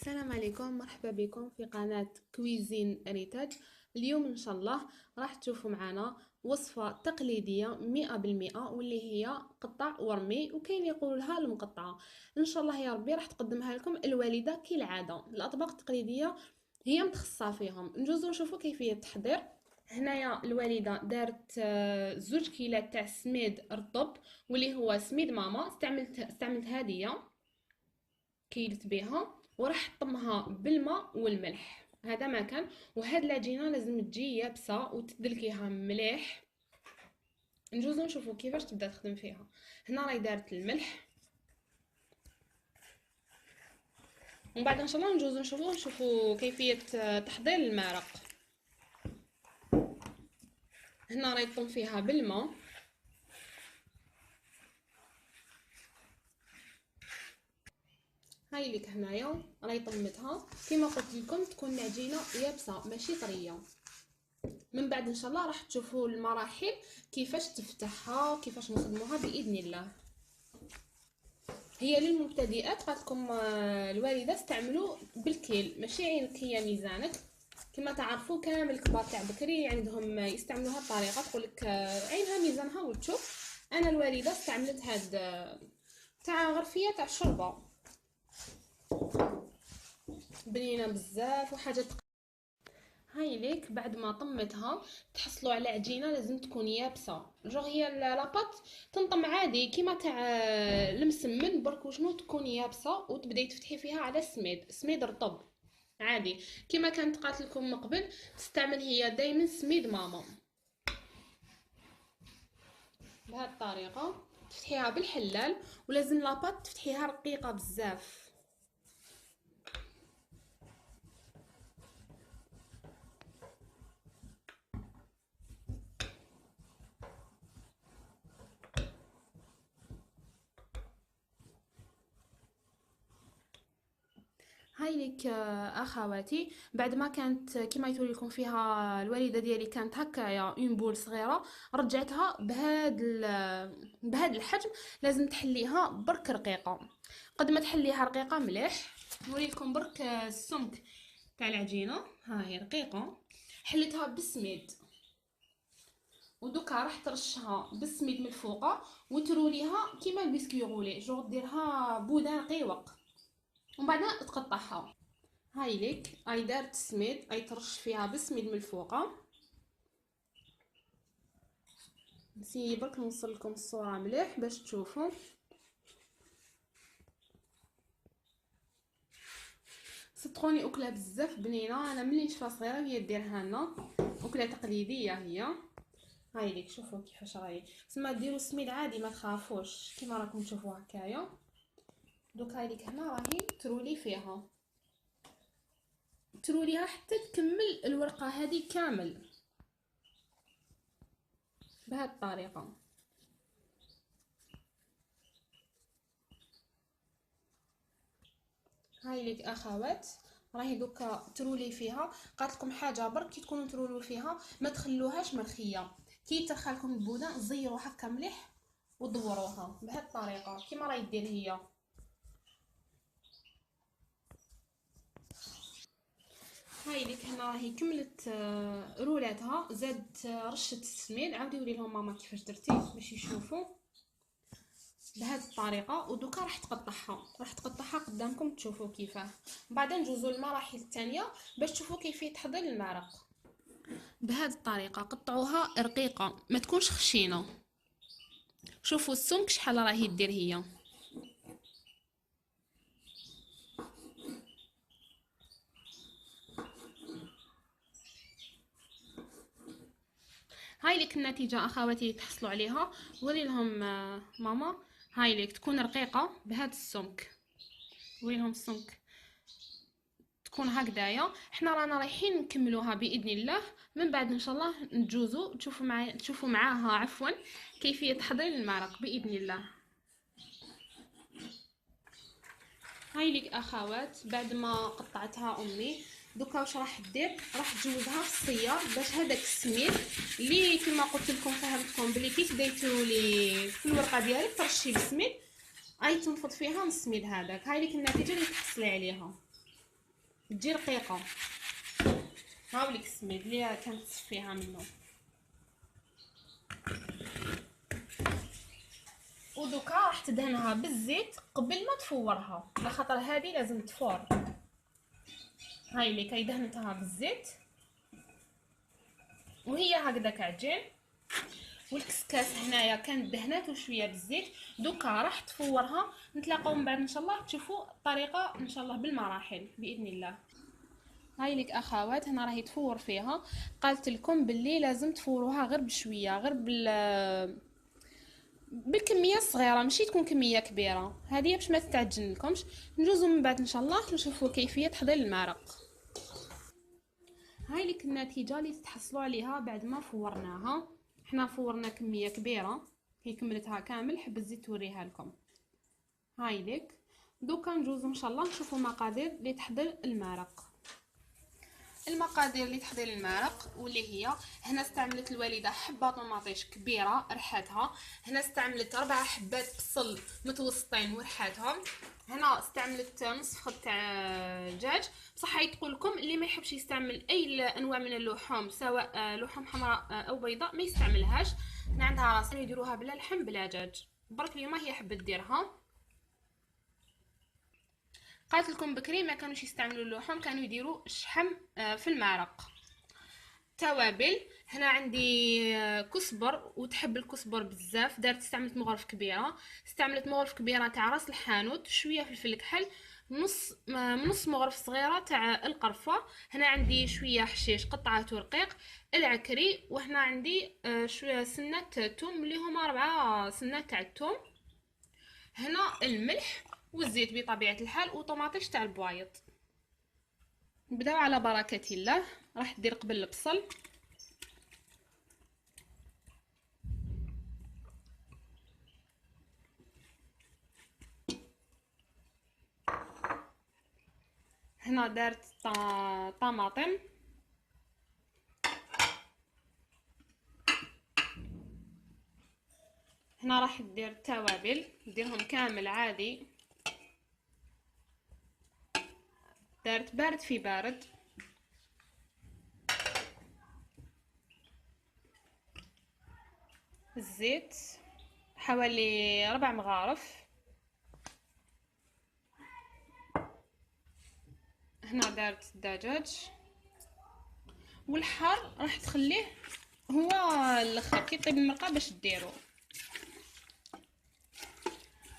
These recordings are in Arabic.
السلام عليكم، مرحبا بكم في قناة كويزين ريتاج. اليوم ان شاء الله راح تشوفوا معنا وصفة تقليدية 100% واللي هي قطع ورمي، وكاين يقولوا لها المقطعة. ان شاء الله يا ربي راح تقدمها لكم الوالدة كالعادة. الاطباق التقليدية هي متخصصة فيهم. نجوزو نشوفوا كيفية التحضير. هنايا الوالدة دارت 2 كيلات تاع سميد رطب واللي هو سميد ماما. استعملت هدية كيلت بها وراح طمها بالماء والملح. هذا ما كان. وهاد العجينه لازم تجي يابسه وتدلكيها مليح. نجوزو نشوفوا كيفاش تبدا تخدم فيها. هنا راهي دارت الملح، ومن بعد ان شاء الله نجوزو نشوفوا كيفيه تحضير المرق. هنا راهي طم فيها بالماء. هاي ليك هنايا راهي طمتها كما قلت لكم، تكون العجينه يابسه ماشي طريه. من بعد ان شاء الله راح تشوفوا المراحل كيفاش تفتحها كيفاش نخدموها باذن الله. هي للمبتدئات قالت لكم الوالده استعملوا بالكيل ماشي عينك هي ميزانك. كما تعرفوا كامل الكبار تاع بكري عندهم يستعملوا هاد الطريقه، تقول لك عينها ميزانها وتشوف. انا الوالده استعملت هاد تاع غرفيه تاع الشوربه، بنينه بزاف وحاجه. هاي ليك بعد ما طمتها تحصلوا على عجينه لازم تكون يابسه. هي لاباط تنطم عادي كيما تاع المسمن، برك وشنو تكون يابسه وتبداي تفتحي فيها على سميد رطب عادي. كيما كانت قالت لكم من قبل تستعمل هي دائما سميد ماما. بهذه الطريقه تفتحيها بالحلال، ولازم لاباط تفتحيها رقيقه بزاف. هاي ليك اخواتي بعد ما كانت كيما يتولي لكم فيها الوالده ديالي كانت هكايا اون بول صغيره، رجعتها بهاد الحجم. لازم تحليها برك رقيقه. قد ما تحليها رقيقه مليح. نوريكم برك السمك تاع العجينه. ها هي رقيقه، حليتها بالسميد ودوكا راح ترشها بالسميد من الفوقه وتروليها كيما البسكوي غولي، ديرها بودان رقيق ومن بعد تقطعها. هاي ليك اي دارت سميد اي ترش فيها بالسميد من الفوقه. نسي برك نوصل لكم الصوره مليح باش تشوفوا. صدقوني اكله بزاف بنينه. انا ملي نشفى صغيره هي ديرها لنا اكله تقليديه هي. هاي ليك شوفوا كيفاش راهي. تسمى ديروا السميد عادي ما تخافوش كيما راكم تشوفوا هكايا. دوك هاي ليك هنا راهي ترولي فيها، تروليها حتى تكمل الورقه هذه كامل بهذه الطريقه. هاي ليك اخوات راهي دوكا ترولي فيها. قالت لكم حاجه برك كي تكونوا ترولوا فيها ما تخلوهاش مرخيه. كي ترخى لكم البوده زيروا هكا مليح ودوروها بهذه الطريقه كيما راهي دير هي. هاي ليك هنا راهي كملت رولاتها، زادت رشه السميد. عاودي وري لهم ماما كيفاش درتي باش يشوفوا بهذه الطريقه. ودوكا راح تقطعها قدامكم تشوفوا كيفاه. بعدين نجوزوا للمراحل الثانيه باش تشوفوا كيفيه تحضير المرق. بهذه الطريقه قطعوها رقيقه ما تكونش خشينه. شوفوا السمك شحال راهي دير هي. هاي لك النتيجه اخواتي تحصلوا عليها. وري لهم ماما. هاي لك تكون رقيقه بهذا السمك. وري لهم السمك تكون هكذايا. احنا رانا رايحين نكملوها باذن الله. من بعد ان شاء الله نجوزو تشوفوا معاها عفوا كيفيه تحضير المرق باذن الله. هاي ليك اخوات بعد ما قطعتها امي دوكا واش راح دير، راح تجوزها في الصيار باش هذاك السميد اللي كما قلت لكم فهمتكم بلي كي تبداي لي في الورقه ديالك ترشي بالسميد اي تنفض فيها من السميد هذاك. هاي ليك النتيجه اللي تحصلي عليها. تجي رقيقه. هاوليك السميد اللي كانت تصفيها منه. ودوكا راح تدهنها بالزيت قبل ما تفورها، على خاطر هذه لازم تفور. هاي اللي كيدهنتها بالزيت وهي هكذاك عجين. والكسكاس هنايا كانت دهناتو شويه بالزيت. دوكا راح تفورها. نتلاقاو من بعد ان شاء الله تشوفوا الطريقه ان شاء الله بالمراحل باذن الله. هاي لك اخوات، هنا راهي تفور فيها. قالت لكم باللي لازم تفوروها غير بشويه، غير بالكميه الصغيره، ماشي تكون كميه كبيره. هذه باش ما تتعجن لكمش. نجوزو من بعد ان شاء الله نشوفوا كيفيه تحضير المرق. هاي لك النتيجه اللي تحصلوا عليها بعد ما فورناها. حنا فورنا كميه كبيره، كي كملتها كامل حبيت زيد توريها لكم. هاي لك. دوكا نجوزو ان شاء الله نشوفوا المقادير لتحضير المرق. المقادير لتحضير المرق واللي هي: هنا استعملت الوالده حبه طماطيش كبيره رحاتها. هنا استعملت 4 حبات بصل متوسطين ورحاتهم. هنا استعملت نصف خد تاع دجاج. بصح يتقول لكم اللي ما يحبش يستعمل اي انواع من اللحوم، سواء لحوم حمراء او بيضاء، ما يستعملهاش. هنا عندها راس يديروها بلا لحم بلا دجاج. برك اليوم هي حبت ديرها. قالت لكم بكري ما كانوش يستعملوا اللحوم، كانوا يديروا الشحم في المرق. توابل: هنا عندي كزبر، وتحب الكزبر بزاف، استعملت مغرف كبيره. استعملت مغرف كبيره تاع راس الحانوت، شويه فلفل الكحل، نص مغرف صغيره تاع القرفه. هنا عندي شويه حشيش قطعات ورقيق، العكري. وهنا عندي شويه سنات توم اللي هما 4 سنات تاع التوم. هنا الملح والزيت بطبيعه الحال، وطماطيش تاع البوايض. نبداو على بركه الله. راح دير قبل البصل. هنا دارت طماطم. هنا راح ندير التوابل، نديرهم كامل عادي. دارت بارد في بارد. الزيت حوالي 4 مغارف. هنا دارت الدجاج. والحار راح تخليه هو الاخر كي طيب المرقه باش ديرو.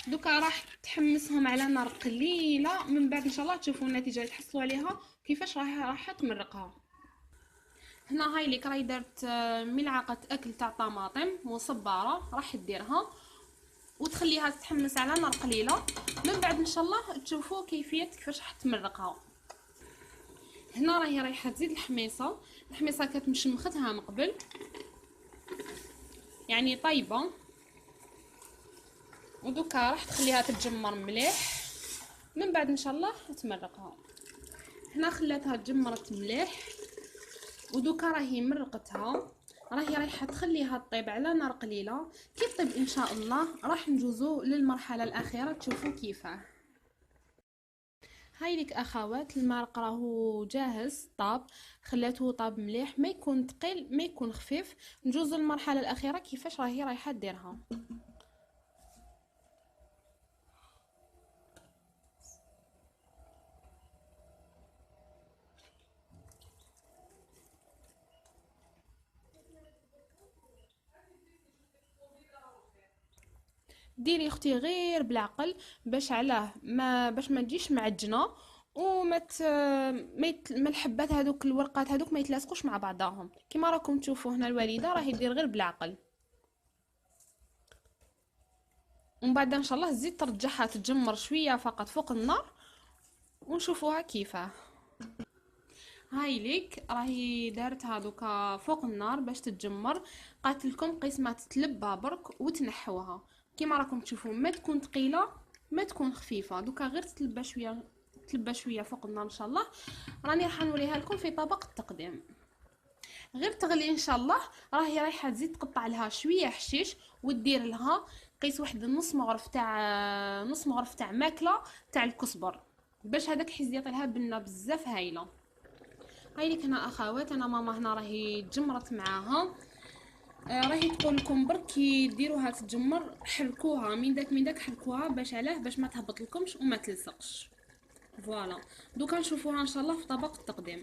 دوكا راح تحمسهم على نار قليله، من بعد ان شاء الله تشوفوا النتيجه اللي تحصلوا عليها كيفاش راح تمرقها. هنا هاي اللي راهي دارت ملعقه اكل تاع طماطم مصبره، راح ديرها وتخليها تتحمس على نار قليله. من بعد ان شاء الله تشوفوا كيفاش راح تمرقها. هنا راهي رايحه تزيد الحميصه. الحميصه كانت مشمختها من قبل، يعني طيبه. ودوكا راح تخليها تتجمر مليح، من بعد ان شاء الله تمرقها. هنا خلاتها تجمرت مليح، ودوكا راهي مرقتها. راهي رايحه تخليها تطيب على نار قليله. كي تطيب ان شاء الله راح نجوزو للمرحله الاخيره تشوفوا كيفاه. هاي لك اخوات، المرق راهو جاهز طاب. خلاته طاب مليح، ما يكون ثقيل ما يكون خفيف. نجوزو للمرحله الاخيره كيفاش راهي رايحه ديرها. ديري اختي غير بالعقل، باش علاه باش ما تجيش معجنه، وما ما الحبات هذوك الورقات هذوك ما يتلاصقوش مع بعضهم. كما راكم تشوفوا هنا الوالده راهي دير غير بالعقل. ومن بعد ان شاء الله تزيد ترجعها تتجمر شويه فقط فوق النار ونشوفوها كيفاه. هاي ليك راهي دارت هذوك فوق النار باش تتجمر. قالت لكم قسمه تلبها برك وتنحوها. كما راكم تشوفوا ما تكون ثقيله ما تكون خفيفه. دوكا غير تلبى شويه فوق النار ان شاء الله. راني راح نوريها لكم في طبق التقديم. غير تغلي ان شاء الله. راهي رايحه تزيد تقطع لها شويه حشيش ودير لها قيس واحد نص مغرف تاع ماكله تاع الكزبر. باش هذاك حيزيط لها بنه بزاف هايله. هاي لك هنا اخوات، انا ماما هنا راهي تجمرت معاها. راهي تقول لكم برك كي ديروها تتجمر حركوها من داك حركوها، باش علاه باش ما تهبط لكمش وما تلصقش. فوالا، دوكا نشوفوها ان شاء الله في طبق التقديم.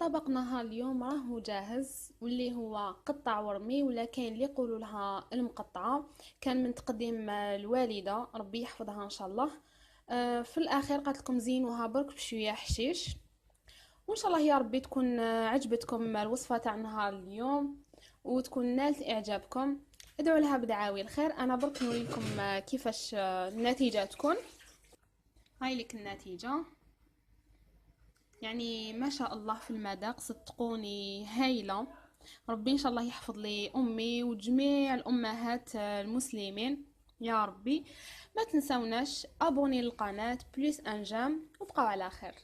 طبقنا اليوم راهو جاهز، واللي هو قطع ورمي، ولا كاين اللي يقولوا لها المقطعه. كان من تقديم الوالده ربي يحفظها ان شاء الله. في الاخير قالت لكم زينوها برك بشويه حشيش. وان شاء الله يا ربي تكون عجبتكم الوصفه تاع نهار اليوم، وتكون نالت اعجابكم. ادعوا لها بدعاوي الخير. انا برك نوري لكم كيفاش النتيجه تكون. هاي لك النتيجه، يعني ما شاء الله في المذاق صدقوني هايله. ربي ان شاء الله يحفظ لي امي وجميع الامهات المسلمين يا ربي. ما تنسوناش ابوني للقناه بليس انجام، وبقوا على خير.